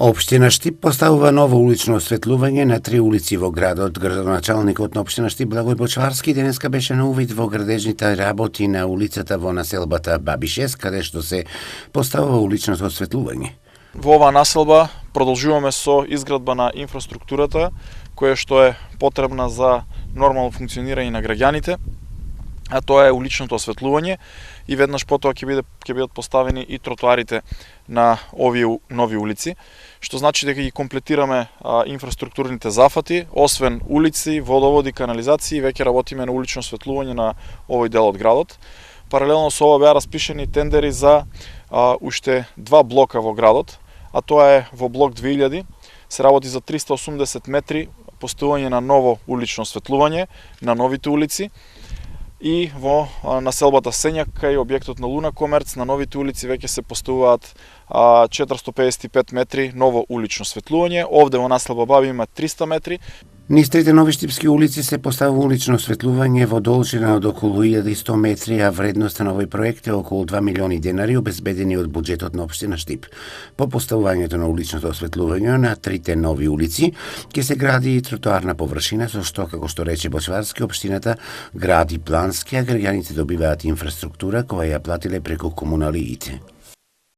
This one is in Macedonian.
Општина Штип поставува ново улично осветлување на 3 улици во градот. Градоначалникот на Општина Штип Благој Бочварски денеска беше на увид во градежните работи на улицата во населбата Баби 6, каде што се поставува уличното осветлување. Во оваа населба продолжуваме со изградба на инфраструктурата, која што е потребна за нормално функционирање на граѓаните, а тоа е уличното осветлување и веднаш потоа ќе бидат поставени и тротоарите на овие нови улици, што значи дека ги комплетираме инфраструктурните зафати, освен улици, водоводи, канализации, веќе работиме на улично осветлување на овој дел од градот. Паралелно со ова беа распишени тендери за уште 2 блока во градот, а тоа е во блок 2000, се работи за 380 метри поставување на ново улично осветлување на новите улици, и во населбата Сењак кај објектот на Луна Комерц на новите улици веќе се поставуваат 455 метри ново улично осветлување. Овде во населба Баби има 300 метри. Низ трите нови штипски улици се поставува улично осветлување во должина од околу 1100 метри, а вредноста на овој проект е околу 2 милиони денари обезбедени од буџетот на Општина Штип. По поставувањето на уличното осветлување на трите нови улици ќе се гради и тротоарна површина, со што, како што рече Бочварски, општината гради плански, а граѓаните добиваат инфраструктура која ја платиле преку комуналиите.